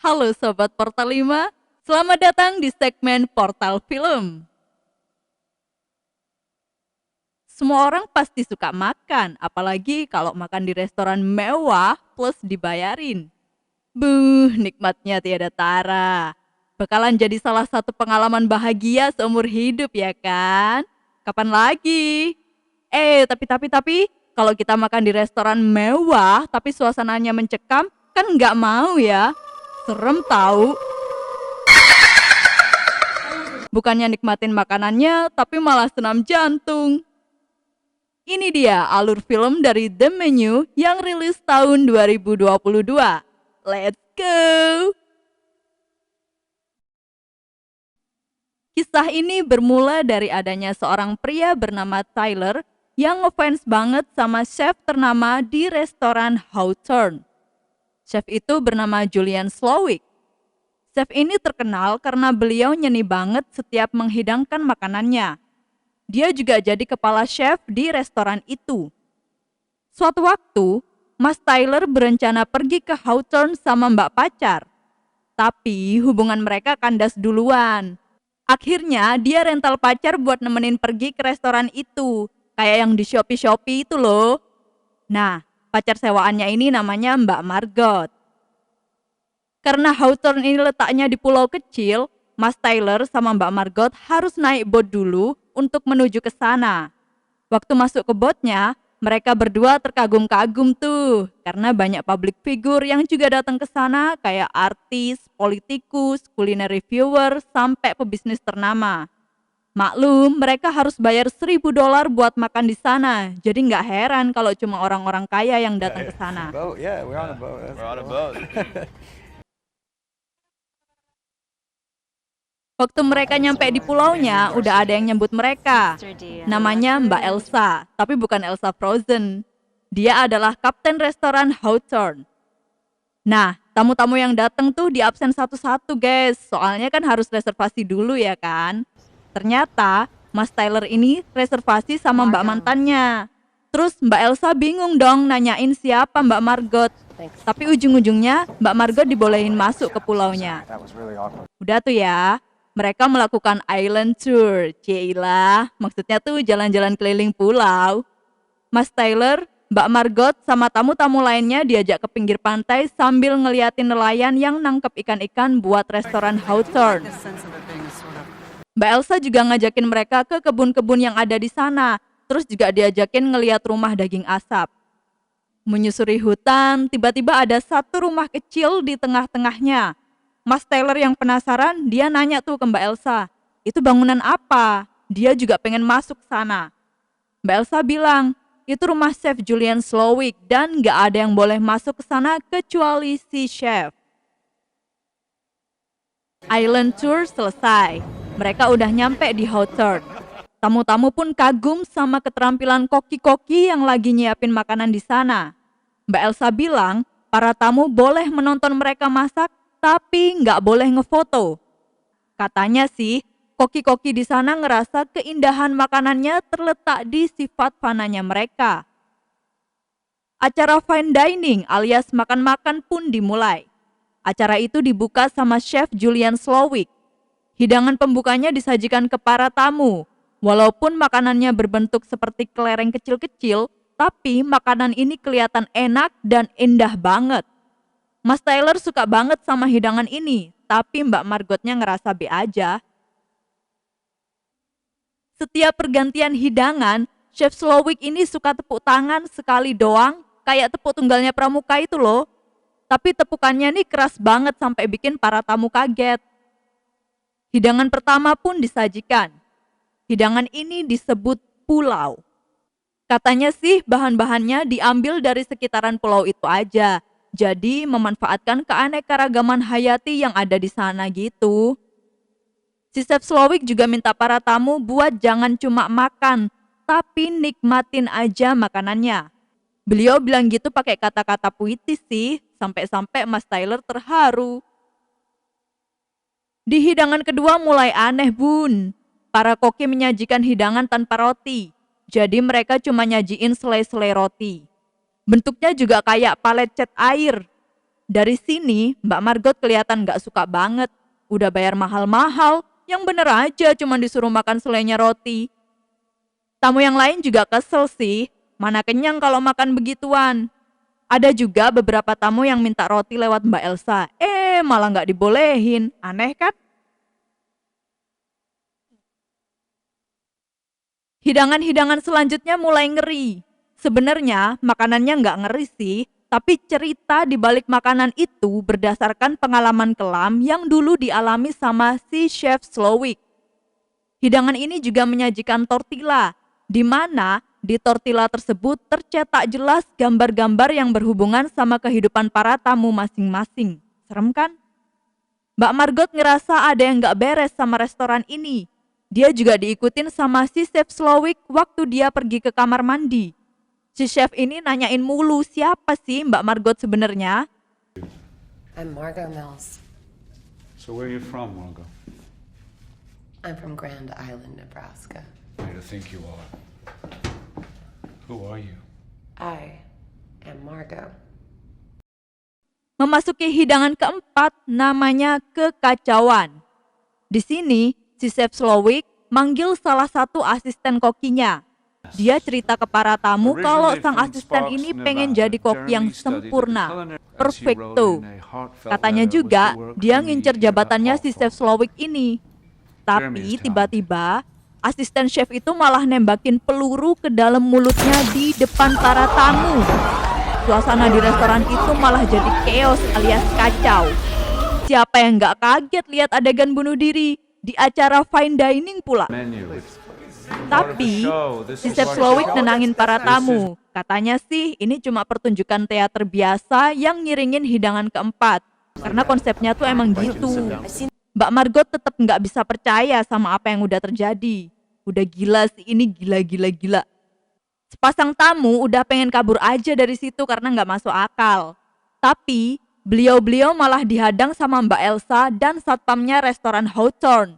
Halo Sobat Portal 5, selamat datang di segmen Portal Film. Semua orang pasti suka makan, apalagi kalau makan di restoran mewah plus dibayarin. Nikmatnya tiada tara. Bakalan jadi salah satu pengalaman bahagia seumur hidup ya kan? Kapan lagi? Tapi, kalau kita makan di restoran mewah tapi suasananya mencekam, kan nggak mau ya. Serem tahu. Bukannya nikmatin makanannya, tapi malah senam jantung. Ini dia alur film dari The Menu yang rilis tahun 2022. Let's go! Kisah ini bermula dari adanya seorang pria bernama Tyler yang ngefans banget sama chef ternama di restoran Hawthorne. Chef itu bernama Julian Slowik. Chef ini terkenal karena beliau nyeni banget setiap menghidangkan makanannya. Dia juga jadi kepala chef di restoran itu. Suatu waktu, Mas Tyler berencana pergi ke Hawthorne sama mbak pacar. Tapi hubungan mereka kandas duluan. Akhirnya dia rental pacar buat nemenin pergi ke restoran itu. Kayak yang di Shopee itu loh. Nah, pacar sewaannya ini namanya Mbak Margot. Karena Hawthorne ini letaknya di pulau kecil, Mas Tyler sama Mbak Margot harus naik bot dulu untuk menuju ke sana. Waktu masuk ke botnya, mereka berdua terkagum-kagum tuh karena banyak public figure yang juga datang ke sana kayak artis, politikus, kuliner reviewer, sampai pebisnis ternama. Maklum, mereka harus bayar $1.000 buat makan di sana. Jadi nggak heran kalau cuma orang-orang kaya yang datang ke sana. We're on a boat. We're on a boat. Waktu mereka nyampe di pulaunya, udah ada yang nyebut mereka. Namanya Mbak Elsa, tapi bukan Elsa Frozen. Dia adalah kapten restoran Hawthorne. Nah, tamu-tamu yang datang tuh di absen satu-satu guys, soalnya kan harus reservasi dulu ya kan. Ternyata Mas Tyler ini reservasi sama Mbak mantannya. Terus Mbak Elsa bingung dong nanyain siapa Mbak Margot. Tapi ujung-ujungnya Mbak Margot dibolehin masuk ke pulaunya. Udah tuh ya, mereka melakukan island tour. Cielah, maksudnya tuh jalan-jalan keliling pulau. Mas Tyler, Mbak Margot, sama tamu-tamu lainnya diajak ke pinggir pantai sambil ngeliatin nelayan yang nangkep ikan-ikan buat restoran Hawthorne. Mbak Elsa juga ngajakin mereka ke kebun-kebun yang ada di sana. Terus juga diajakin ngeliat rumah daging asap. Menyusuri hutan, tiba-tiba ada satu rumah kecil di tengah-tengahnya. Mas Taylor yang penasaran, dia nanya tuh ke Mbak Elsa, itu bangunan apa? Dia juga pengen masuk sana. Mbak Elsa bilang, itu rumah chef Julian Slowik dan gak ada yang boleh masuk ke sana kecuali si chef. Island tour selesai. Mereka udah nyampe di Hawthorne. Tamu-tamu pun kagum sama keterampilan koki-koki yang lagi nyiapin makanan di sana. Mbak Elsa bilang, para tamu boleh menonton mereka masak, tapi nggak boleh ngefoto. Katanya sih, koki-koki di sana ngerasa keindahan makanannya terletak di sifat fananya mereka. Acara fine dining alias makan-makan pun dimulai. Acara itu dibuka sama chef Julian Slowik. Hidangan pembukanya disajikan ke para tamu. Walaupun makanannya berbentuk seperti kelereng kecil-kecil, tapi makanan ini kelihatan enak dan indah banget. Mas Tyler suka banget sama hidangan ini, tapi Mbak Margotnya ngerasa B aja. Setiap pergantian hidangan, Chef Slowik ini suka tepuk tangan sekali doang, kayak tepuk tunggalnya pramuka itu loh. Tapi tepukannya nih keras banget sampai bikin para tamu kaget. Hidangan pertama pun disajikan. Hidangan ini disebut pulau. Katanya sih bahan-bahannya diambil dari sekitaran pulau itu aja. Jadi memanfaatkan keanekaragaman hayati yang ada di sana gitu. Si Chef Slowik juga minta para tamu buat jangan cuma makan, tapi nikmatin aja makanannya. Beliau bilang gitu pakai kata-kata puitis sih, sampai-sampai Mas Tyler terharu. Di hidangan kedua mulai aneh bun. Para koki menyajikan hidangan tanpa roti. Jadi mereka cuma nyajiin selai-selai roti. Bentuknya juga kayak palet cat air. Dari sini, Mbak Margot kelihatan gak suka banget. Udah bayar mahal-mahal, yang bener aja cuma disuruh makan selainya roti. Tamu yang lain juga kesel sih, mana kenyang kalau makan begituan. Ada juga beberapa tamu yang minta roti lewat Mbak Elsa, malah gak dibolehin, aneh kan? Hidangan-hidangan selanjutnya mulai ngeri. Sebenarnya makanannya nggak ngeri sih, tapi cerita di balik makanan itu berdasarkan pengalaman kelam yang dulu dialami sama si Chef Slowik. Hidangan ini juga menyajikan tortilla, di mana di tortilla tersebut tercetak jelas gambar-gambar yang berhubungan sama kehidupan para tamu masing-masing. Serem kan? Mbak Margot ngerasa ada yang nggak beres sama restoran ini. Dia juga diikutin sama si Chef Slowik waktu dia pergi ke kamar mandi. Si chef ini nanyain mulu siapa sih Mbak Margot sebenarnya. I'm Margot Mills. So where are you from, Margot? I'm from Grand Island, Nebraska. Where do you think you are? Who are you? I am Margot. Memasuki hidangan keempat namanya kekacauan. Di sini si Chef Slowik manggil salah satu asisten kokinya. Dia cerita ke para tamu kalau sang asisten ini pengen jadi koki yang sempurna, perfecto. Katanya juga dia ngincer jabatannya si Chef Slowik ini. Tapi tiba-tiba asisten chef itu malah nembakin peluru ke dalam mulutnya di depan para tamu. Suasana di restoran itu malah jadi chaos alias kacau. Siapa yang gak kaget lihat adegan bunuh diri di acara fine dining pula. Tapi si Chef Slowik nenangin para tamu. Katanya sih ini cuma pertunjukan teater biasa yang ngiringin hidangan keempat. Karena konsepnya tuh emang gitu. Mbak Margot tetap nggak bisa percaya sama apa yang udah terjadi. Udah gila sih, ini gila. Sepasang tamu udah pengen kabur aja dari situ karena nggak masuk akal. Tapi beliau-beliau malah dihadang sama Mbak Elsa dan satpamnya restoran Hawthorne.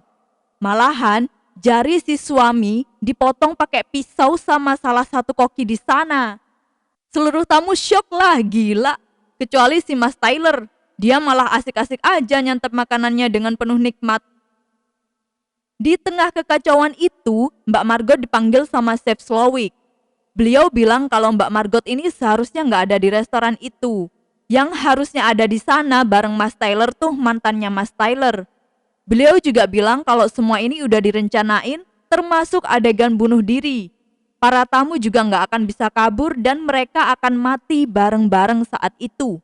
Malahan jari si suami dipotong pakai pisau sama salah satu koki di sana. Seluruh tamu syok lah, gila. Kecuali si Mas Tyler, dia malah asik-asik aja nyantap makanannya dengan penuh nikmat. Di tengah kekacauan itu, Mbak Margot dipanggil sama Chef Slowik. Beliau bilang kalau Mbak Margot ini seharusnya nggak ada di restoran itu. Yang harusnya ada di sana bareng Mas Tyler tuh mantannya Mas Tyler. Beliau juga bilang kalau semua ini udah direncanain, termasuk adegan bunuh diri. Para tamu juga nggak akan bisa kabur dan mereka akan mati bareng-bareng saat itu.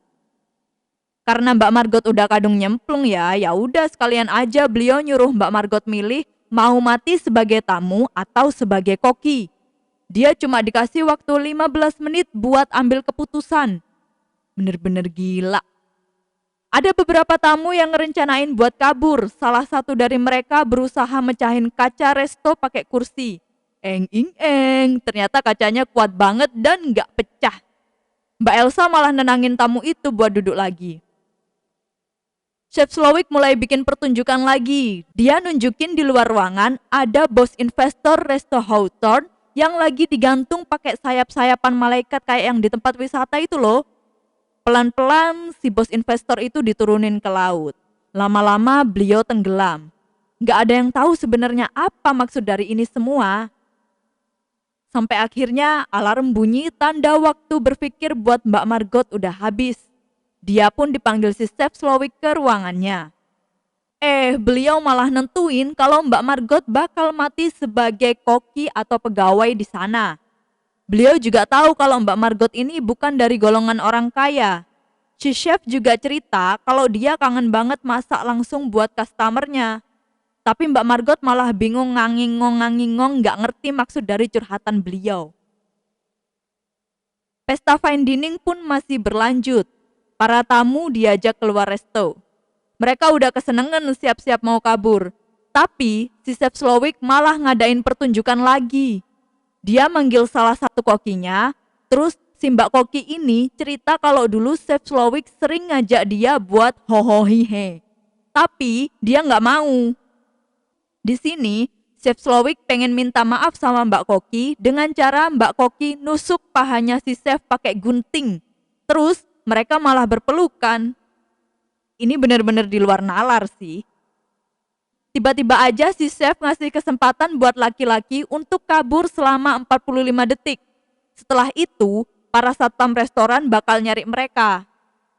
Karena Mbak Margot udah kadung nyemplung ya udah sekalian aja beliau nyuruh Mbak Margot milih mau mati sebagai tamu atau sebagai koki. Dia cuma dikasih waktu 15 menit buat ambil keputusan. Bener-bener gila. Ada beberapa tamu yang ngerencanain buat kabur. Salah satu dari mereka berusaha mecahin kaca resto pakai kursi. Ternyata kacanya kuat banget dan nggak pecah. Mbak Elsa malah nenangin tamu itu buat duduk lagi. Chef Slowik mulai bikin pertunjukan lagi. Dia nunjukin di luar ruangan ada bos investor resto Hawthorne yang lagi digantung pakai sayap-sayapan malaikat kayak yang di tempat wisata itu loh. Pelan-pelan si bos investor itu diturunin ke laut. Lama-lama beliau tenggelam. Gak ada yang tahu sebenarnya apa maksud dari ini semua. Sampai akhirnya alarm bunyi tanda waktu berpikir buat Mbak Margot udah habis. Dia pun dipanggil si Chef Slowik ke ruangannya. Beliau malah nentuin kalau Mbak Margot bakal mati sebagai koki atau pegawai di sana. Beliau juga tahu kalau Mbak Margot ini bukan dari golongan orang kaya. Si chef juga cerita kalau dia kangen banget masak langsung buat customernya. Tapi Mbak Margot malah bingung ngangingong gak ngerti maksud dari curhatan beliau. Pesta fine dining pun masih berlanjut. Para tamu diajak keluar resto. Mereka udah kesenengan siap-siap mau kabur. Tapi si Chef Slowik malah ngadain pertunjukan lagi. Dia manggil salah satu kokinya, terus si Mbak Koki ini cerita kalau dulu Chef Slowik sering ngajak dia buat hohohihe. Tapi dia nggak mau. Di sini, Chef Slowik pengen minta maaf sama Mbak Koki dengan cara Mbak Koki nusuk pahanya si chef pakai gunting. Terus mereka malah berpelukan. Ini benar-benar di luar nalar sih. Tiba-tiba aja si chef ngasih kesempatan buat laki-laki untuk kabur selama 45 detik. Setelah itu, para satpam restoran bakal nyari mereka.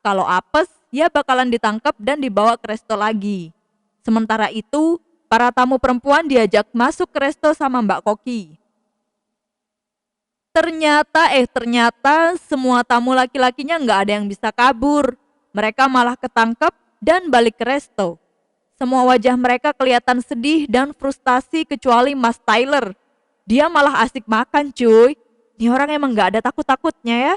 Kalau apes, ya bakalan ditangkap dan dibawa ke resto lagi. Sementara itu, para tamu perempuan diajak masuk ke resto sama Mbak Koki. Ternyata semua tamu laki-lakinya nggak ada yang bisa kabur. Mereka malah ketangkep dan balik ke resto. Semua wajah mereka kelihatan sedih dan frustasi kecuali Mas Tyler. Dia malah asik makan cuy. Ini orang emang gak ada takut-takutnya ya.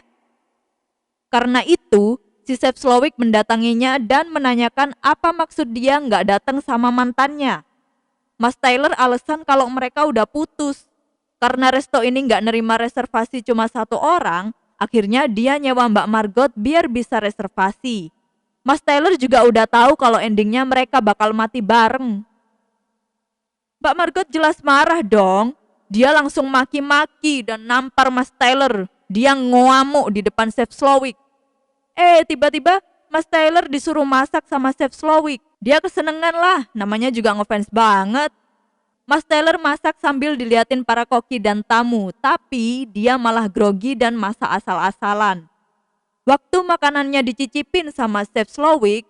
Karena itu, si Chef Slowik mendatanginya dan menanyakan apa maksud dia gak datang sama mantannya. Mas Tyler alasan kalau mereka udah putus. Karena resto ini gak nerima reservasi cuma satu orang, akhirnya dia nyewa Mbak Margot biar bisa reservasi. Mas Tyler juga udah tahu kalau endingnya mereka bakal mati bareng. Mbak Margot jelas marah dong. Dia langsung maki-maki dan nampar Mas Tyler. Dia ngamuk di depan Chef Slowik. Tiba-tiba Mas Tyler disuruh masak sama Chef Slowik. Dia kesenengan lah, namanya juga ngefans banget. Mas Tyler masak sambil diliatin para koki dan tamu, tapi dia malah grogi dan masak asal-asalan. Waktu makanannya dicicipin sama Chef Slowik,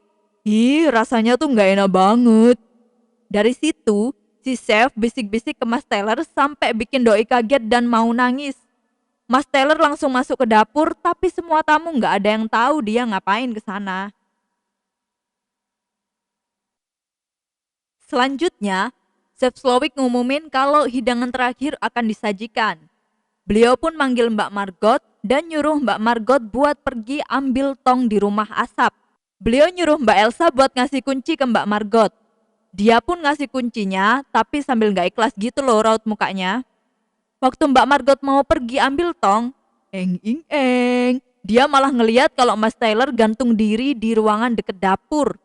rasanya tuh nggak enak banget. Dari situ, si chef bisik-bisik ke Mas Tyler sampai bikin doi kaget dan mau nangis. Mas Tyler langsung masuk ke dapur, tapi semua tamu nggak ada yang tahu dia ngapain ke sana. Selanjutnya, Chef Slowik ngumumin kalau hidangan terakhir akan disajikan. Beliau pun manggil Mbak Margot dan nyuruh Mbak Margot buat pergi ambil tong di rumah asap. Beliau nyuruh Mbak Elsa buat ngasih kunci ke Mbak Margot. Dia pun ngasih kuncinya, tapi sambil gak ikhlas gitu loh raut mukanya. Waktu Mbak Margot mau pergi ambil tong, dia malah ngeliat kalau Mas Tyler gantung diri di ruangan deket dapur.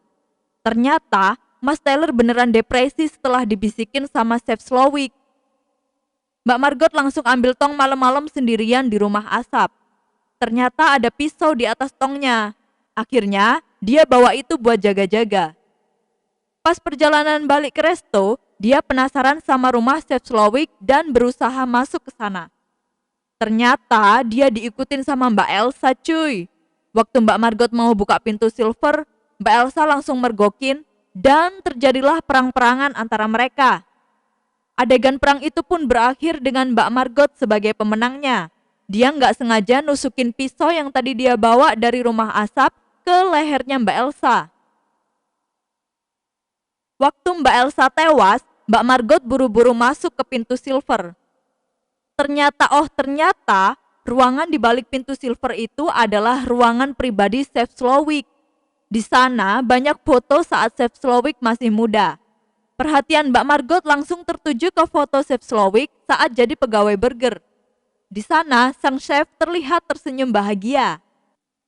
Ternyata Mas Tyler beneran depresi setelah dibisikin sama Chef Slowik. Mbak Margot langsung ambil tong malam-malam sendirian di rumah asap. Ternyata ada pisau di atas tongnya. Akhirnya, dia bawa itu buat jaga-jaga. Pas perjalanan balik ke resto, dia penasaran sama rumah Chef Slowik dan berusaha masuk ke sana. Ternyata dia diikutin sama Mbak Elsa cuy. Waktu Mbak Margot mau buka pintu silver, Mbak Elsa langsung mergokin dan terjadilah perang-perangan antara mereka. Adegan perang itu pun berakhir dengan Mbak Margot sebagai pemenangnya. Dia nggak sengaja nusukin pisau yang tadi dia bawa dari rumah asap ke lehernya Mbak Elsa. Waktu Mbak Elsa tewas, Mbak Margot buru-buru masuk ke pintu silver. Ternyata, ruangan di balik pintu silver itu adalah ruangan pribadi Chef Slowik. Di sana banyak foto saat Chef Slowik masih muda. Perhatian Mbak Margot langsung tertuju ke foto Chef Slowik saat jadi pegawai burger. Di sana, sang chef terlihat tersenyum bahagia.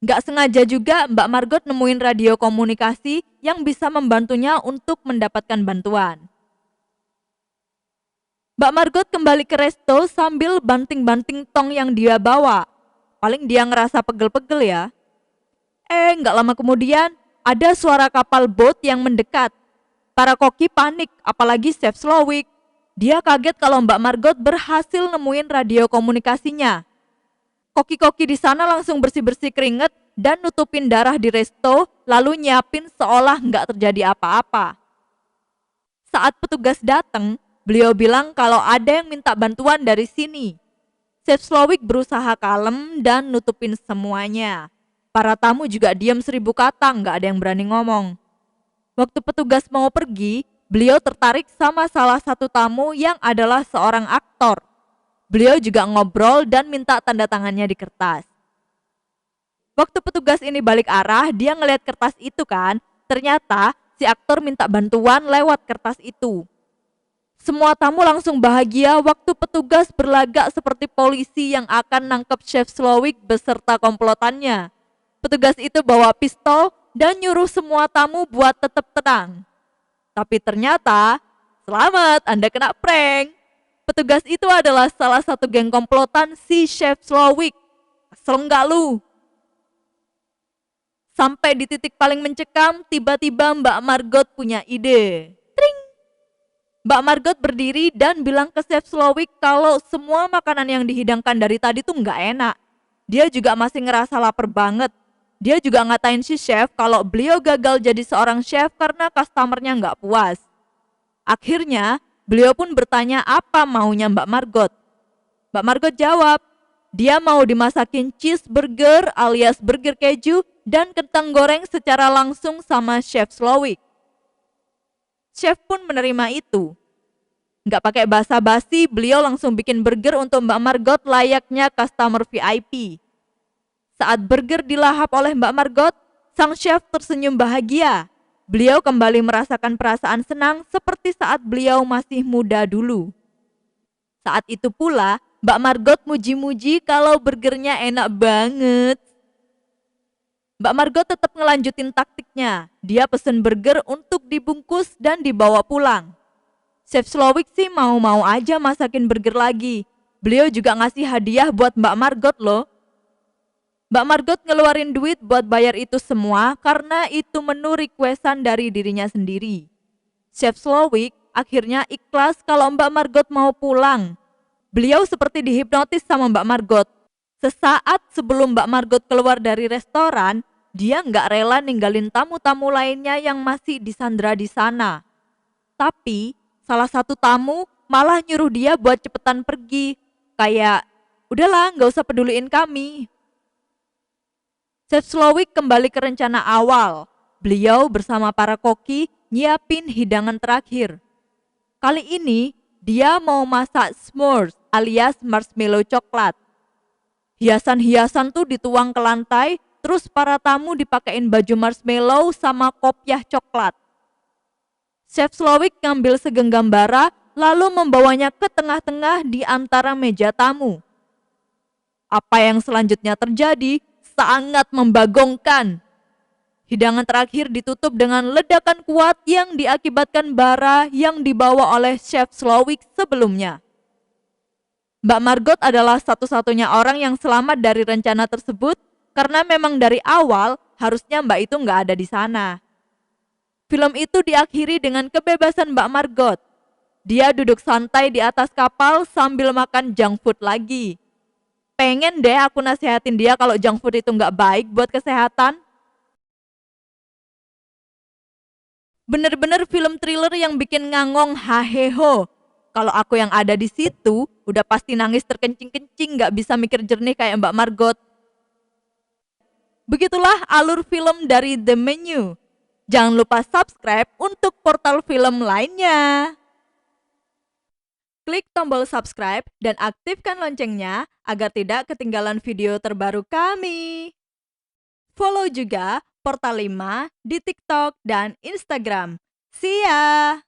Nggak sengaja juga Mbak Margot nemuin radio komunikasi yang bisa membantunya untuk mendapatkan bantuan. Mbak Margot kembali ke resto sambil banting-banting tong yang dia bawa. Paling dia ngerasa pegel-pegel ya. Nggak lama kemudian, ada suara kapal boat yang mendekat. Para koki panik, apalagi Chef Slowik. Dia kaget kalau Mbak Margot berhasil nemuin radio komunikasinya. Koki-koki di sana langsung bersih-bersih keringet dan nutupin darah di resto, lalu nyiapin seolah nggak terjadi apa-apa. Saat petugas datang, beliau bilang kalau ada yang minta bantuan dari sini. Chef Slowik berusaha kalem dan nutupin semuanya. Para tamu juga diam 1000 kata, nggak ada yang berani ngomong. Waktu petugas mau pergi, beliau tertarik sama salah satu tamu yang adalah seorang aktor. Beliau juga ngobrol dan minta tanda tangannya di kertas. Waktu petugas ini balik arah, dia ngeliat kertas itu kan. Ternyata si aktor minta bantuan lewat kertas itu. Semua tamu langsung bahagia waktu petugas berlagak seperti polisi yang akan nangkep Chef Slowik beserta komplotannya. Petugas itu bawa pistol dan nyuruh semua tamu buat tetap tenang. Tapi ternyata, selamat, Anda kena prank. Petugas itu adalah salah satu geng komplotan si Chef Slowik. Kesel nggak lu? Sampai di titik paling mencekam, tiba-tiba Mbak Margot punya ide. Tring! Mbak Margot berdiri dan bilang ke Chef Slowik kalau semua makanan yang dihidangkan dari tadi tuh nggak enak. Dia juga masih ngerasa lapar banget. Dia juga ngatain si chef kalau beliau gagal jadi seorang chef karena customernya nggak puas. Akhirnya, beliau pun bertanya apa maunya Mbak Margot. Mbak Margot jawab, dia mau dimasakin cheeseburger alias burger keju dan kentang goreng secara langsung sama Chef Slowik. Chef pun menerima itu. Nggak pakai basa-basi, beliau langsung bikin burger untuk Mbak Margot layaknya customer VIP. Saat burger dilahap oleh Mbak Margot, sang chef tersenyum bahagia. Beliau kembali merasakan perasaan senang seperti saat beliau masih muda dulu. Saat itu pula, Mbak Margot muji-muji kalau burgernya enak banget. Mbak Margot tetap ngelanjutin taktiknya. Dia pesen burger untuk dibungkus dan dibawa pulang. Chef Slowik sih mau-mau aja masakin burger lagi. Beliau juga ngasih hadiah buat Mbak Margot loh. Mbak Margot ngeluarin duit buat bayar itu semua karena itu menu requestan dari dirinya sendiri. Chef Slowik akhirnya ikhlas kalau Mbak Margot mau pulang. Beliau seperti dihipnotis sama Mbak Margot. Sesaat sebelum Mbak Margot keluar dari restoran, dia nggak rela ninggalin tamu-tamu lainnya yang masih disandra di sana. Tapi, salah satu tamu malah nyuruh dia buat cepetan pergi. Kayak, udahlah nggak usah peduliin kami. Chef Slowik kembali ke rencana awal. Beliau bersama para koki nyiapin hidangan terakhir. Kali ini, dia mau masak s'mores alias marshmallow coklat. Hiasan-hiasan tuh dituang ke lantai, terus para tamu dipakein baju marshmallow sama kopiah coklat. Chef Slowik ngambil segenggam bara, lalu membawanya ke tengah-tengah di antara meja tamu. Apa yang selanjutnya terjadi sangat membagongkan. Hidangan terakhir ditutup dengan ledakan kuat yang diakibatkan bara yang dibawa oleh Chef Slowik sebelumnya. Mbak Margot adalah satu-satunya orang yang selamat dari rencana tersebut karena memang dari awal harusnya Mbak itu nggak ada di sana. Film itu diakhiri dengan kebebasan Mbak Margot. Dia duduk santai di atas kapal sambil makan junk food lagi. Pengen deh aku nasihatin dia kalau junk food itu nggak baik buat kesehatan. Bener-bener film thriller yang bikin ngangong haheho. Kalau aku yang ada di situ, udah pasti nangis terkencing-kencing, nggak bisa mikir jernih kayak Mbak Margot. Begitulah alur film dari The Menu. Jangan lupa subscribe untuk portal film lainnya. Klik tombol subscribe dan aktifkan loncengnya agar tidak ketinggalan video terbaru kami. Follow juga Portal 5 di TikTok dan Instagram. See ya!